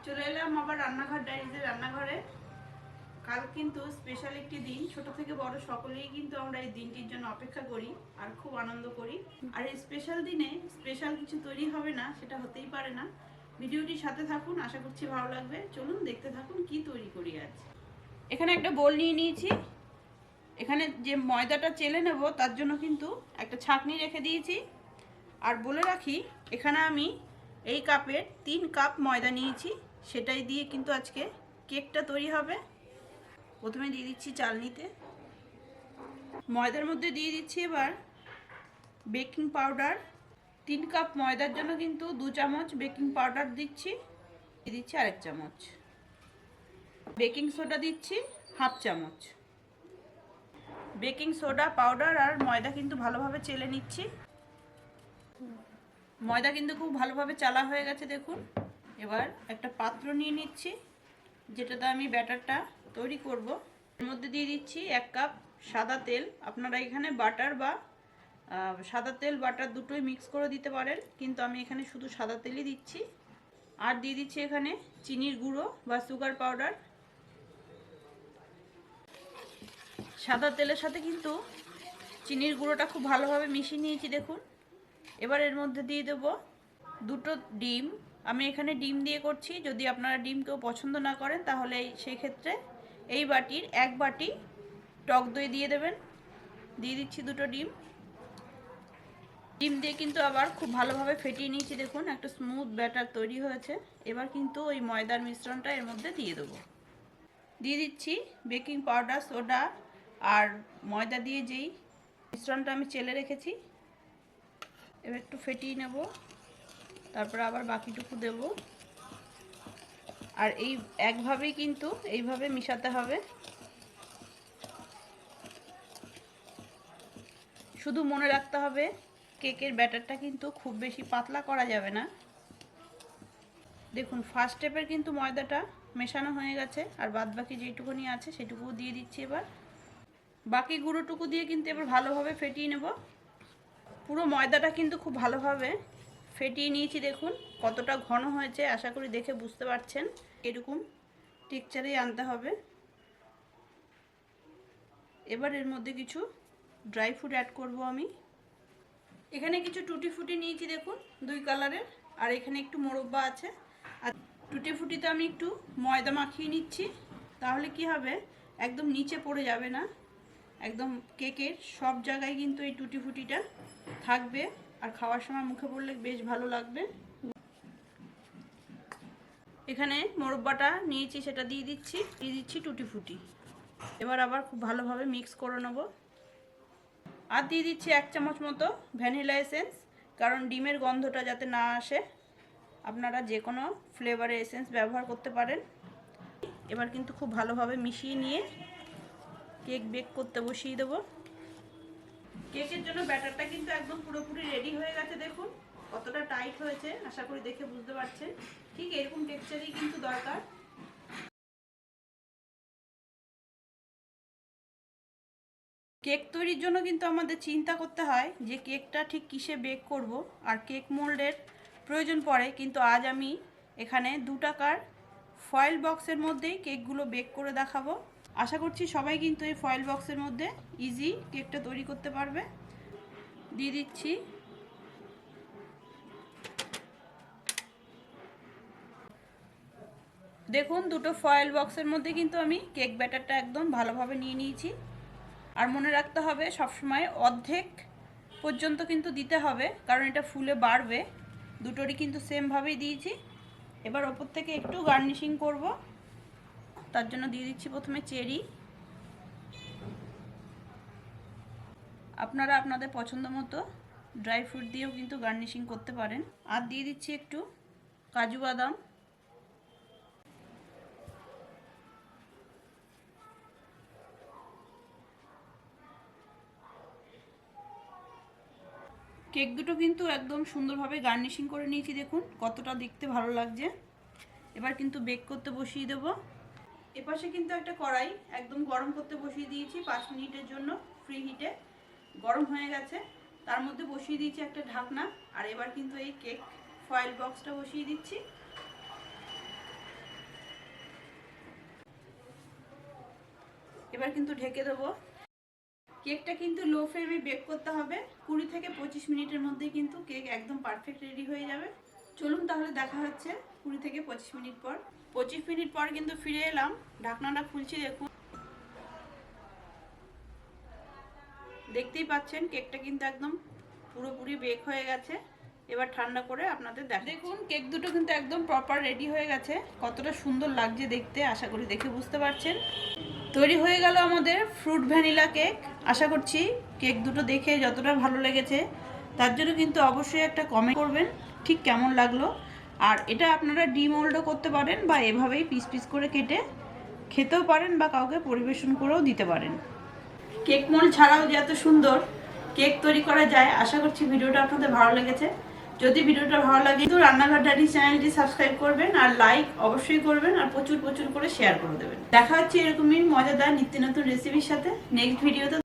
চলে এলাম আবার রান্নাঘর ডাইরিজের রান্নাঘরে। কাল কিন্তু স্পেশাল একটি দিন, ছোট থেকে বড় সকলেই কিন্তু আমরা এই দিনটির জন্য অপেক্ষা করি আর খুব আনন্দ করি। আর এই স্পেশাল দিনে স্পেশাল কিছু তৈরি হবে না সেটা হতেই পারে না। ভিডিওটির সাথে থাকুন, আশা করছি ভালো লাগবে। চলুন দেখতে থাকুন কি তৈরি করি আজ। এখানে একটা বোল নিয়ে নিয়েছি। এখানে যে ময়দাটা চেলে নেব তার জন্য কিন্তু একটা ছাঁকনি রেখে দিয়েছি। আর বলে রাখি, এখানে আমি এই কাপের 3 কাপ ময়দা নিয়েছি, সেটাই দিয়ে কিন্তু আজকে কেকটা তৈরি হবে। প্রথমে দিয়ে দিচ্ছি চালনিতে, ময়দার মধ্যে দিয়ে দিচ্ছি এবার বেকিং পাউডার। 3 কাপ ময়দার জন্য কিন্তু 2 চামচ বেকিং পাউডার দিচ্ছি। দিয়ে দিচ্ছি আরেক চামচ বেকিং সোডা, দিচ্ছি হাফ চামচ। বেকিং সোডা, পাউডার আর ময়দা কিন্তু ভালোভাবে চেলে নিচ্ছি। ময়দা কিন্তু খুব ভালোভাবে চালা হয়ে গেছে দেখুন। এবার একটা পাত্র নিয়ে নিচ্ছি যেটাতে আমি ব্যাটারটা তৈরি করব। এর মধ্যে দিয়ে দিচ্ছি 1 কাপ সাদা তেল। আপনারা এখানে বাটার বা সাদা তেল বাটার দুটোই মিক্স করে দিতে পারেন, কিন্তু আমি এখানে শুধু সাদা তেলই দিচ্ছি। আর দিয়ে দিচ্ছি এখানে চিনির গুঁড়ো বা সুগার পাউডার। সাদা তেলের সাথে কিন্তু চিনির গুঁড়োটা খুব ভালোভাবে মিশিয়ে নিয়েছি দেখুন। এবার এর মধ্যে দিয়ে দেবো 2টো ডিম। আমি এখানে ডিম দিয়ে করছি, যদি আপনারা ডিম কেউ পছন্দ না করেন তাহলে সেই ক্ষেত্রে এই বাটির 1 বাটি টক দই দিয়ে দেবেন। দিয়ে দিচ্ছি 2টো ডিম। ডিম দিয়ে কিন্তু আবার খুব ভালোভাবে ফেটিয়ে নিয়েছি দেখুন, একটা স্মুথ ব্যাটার তৈরি হয়েছে। এবার কিন্তু ওই ময়দার মিশ্রণটা এর মধ্যে দিয়ে দেবো। দিয়ে দিচ্ছি বেকিং পাউডার, সোডা আর ময়দা দিয়ে যেই মিশ্রণটা আমি চেলে রেখেছি। এবার একটু ফেটিয়ে নেব, তারপরে আবার বাকিটুকু দেব। আর এই একভাবেই কিন্তু এইভাবে মিশাতে হবে। শুধু মনে রাখতে হবে কেকের ব্যাটারটা কিন্তু খুব বেশি পাতলা করা যাবে না। দেখুন ফার্স্ট স্টেপের কিন্তু ময়দাটা মেশানো হয়ে গেছে, আর বাদ বাকি যেটুকুনি আছে সেটুকুও দিয়ে দিচ্ছি। এবার বাকি গুঁড়োটুকু দিয়ে কিন্তু এবার ভালোভাবে ফেটিয়ে নেব। পুরো ময়দাটা কিন্তু খুব ভালোভাবে ফেটিয়ে নিয়েছি দেখুন কতটা ঘন হয়েছে, আশা করি দেখে বুঝতে পারছেন। এরকম টেক্সচারেই আনতে হবে। এবার এর মধ্যে কিছু ড্রাই ফ্রুট অ্যাড করব আমি। এখানে কিছু টুটি ফুটি নিয়েছি দেখুন 2 কালারের, আর এখানে একটু মোরব্বা আছে। আর টুটি ফুটিতে আমি একটু ময়দা মাখিয়ে নিচ্ছি, তাহলে কি হবে একদম নিচে পড়ে যাবে না, একদম কেকের সব জায়গায় কিন্তু এই টুটি ফুটিটা থাকবে আর খাওয়ার সময় মুখে পড়লে বেশ ভালো লাগবে। এখানে মোরব্বাটা নিয়েছি সেটা দিয়ে দিচ্ছি টুটি ফুটি। এবার আবার খুব ভালোভাবে মিক্স করে নেব। আর দিয়ে দিচ্ছি 1 চামচ মতো ভ্যানিলা এসেন্স, কারণ ডিমের গন্ধটা যাতে না আসে। আপনারা যে কোনো ফ্লেভারের এসেন্স ব্যবহার করতে পারেন। এবার কিন্তু খুব ভালোভাবে মিশিয়ে নিয়ে কেক বেক করতে বসিয়ে দেবো। কেকের জন্য ব্যাটারটা কিন্তু একদম পুরোপুরি রেডি হয়ে গেছে দেখুন কতটা টাইট হয়েছে, আশা করি দেখে বুঝতে পারছেন। ঠিক এরকম টেক্সচারই কিন্তু দরকার। কেক তৈরির জন্য কিন্তু আমাদের চিন্তা করতে হয় যে কেকটা ঠিক কিসে বেক করব, আর কেক মোল্ডের প্রয়োজন পড়ে। কিন্তু আজ আমি এখানে 2 টাকার ফয়েল বক্সের মধ্যেই কেকগুলো বেক করে দেখাবো। আশা করছি সবাই কিন্তু এই ফয়েল বক্সের মধ্যে ইজি কেকটা তৈরি করতে পারবে। দিয়ে দিচ্ছি দেখুন 2টো ফয়েল বক্সের মধ্যে কিন্তু আমি কেক ব্যাটারটা একদম ভালোভাবে নিয়ে নিয়েছি। আর মনে রাখতে হবে সবসময় অর্ধেক পর্যন্ত কিন্তু দিতে হবে, কারণ এটা ফুলে বাড়বে। দুটোরই কিন্তু সেমভাবেই দিয়েছি। এবার ওপর থেকে একটু গার্নিশিং করব, তার জন্য দিয়ে দিচ্ছি প্রথমে চেরি। আপনারা আপনাদের পছন্দ মতো ড্রাই ফ্রুট দিয়েও কিন্তু গার্নিশিং করতে পারেন। আর দিয়ে দিচ্ছি একটু কাজু বাদাম। কেক দুটো কিন্তু একদম সুন্দরভাবে গার্নিশিং করে নিয়েছি দেখুন কতটা দেখতে ভালো লাগছে। এবার কিন্তু বেক করতে বসিয়ে দেব। এপাশে কিন্তু একটা কড়াই একদম গরম করতে বসিয়ে দিয়েছি 5 মিনিটের জন্য ফ্রি হিটে। গরম হয়ে গেছে, তার মধ্যে বসিয়ে দিয়েছি একটা ঢাকনা। আর এবার কিন্তু এই কেক ফয়েল বক্সটা বসিয়ে দিচ্ছি। এবার কিন্তু ঢেকে দেবো। কেকটা কিন্তু লো ফ্লেমে বেক করতে হবে। 20 থেকে 25 মিনিটের মধ্যে কিন্তু কেক একদম পারফেক্ট রেডি হয়ে যাবে। চলুন তাহলে দেখা হচ্ছে 20 থেকে 25 মিনিট পর। 25 মিনিট পর কিন্তু ফিরে এলাম, ঢাকনাটা খুলছি। দেখুন, দেখতেই পাচ্ছেন কেকটা কিন্তু একদম পুরোপুরি বেক হয়ে গেছে। এবার ঠান্ডা করে আপনাদের দেখুন কেক দুটো কিন্তু একদম প্রপার রেডি হয়ে গেছে। কতটা সুন্দর লাগছে দেখতে, আশা করি দেখে বুঝতে পারছেন। তৈরি হয়ে গেল আমাদের ফ্রুট ভ্যানিলা কেক। আশা করছি কেক দুটো দেখে যতটা ভালো লেগেছে তার জন্য কিন্তু অবশ্যই একটা কমেন্ট করবেন ঠিক কেমন লাগলো। আর এটা আপনারা ডিমোল্ডও করতে পারেন বা এভাবেই পিস পিস করে কেটে খেতেও পারেন বা কাউকে পরিবেশন করেও দিতে পারেন। কেক মোল্ড ছাড়াও যে এত সুন্দর কেক তৈরি করা যায়, আশা করছি ভিডিওটা আপনাদের ভালো লেগেছে। যদি ভিডিওটা ভালো লাগে তো রান্নাঘর ডায়েরি চ্যানেলটি সাবস্ক্রাইব করবেন আর লাইক অবশ্যই করবেন আর প্রচুর প্রচুর করে শেয়ার করে দেবেন। দেখা হচ্ছে এরকমই মজাদার নিত্য নতুন রেসিপির সাথে নেক্সট ভিডিওতে।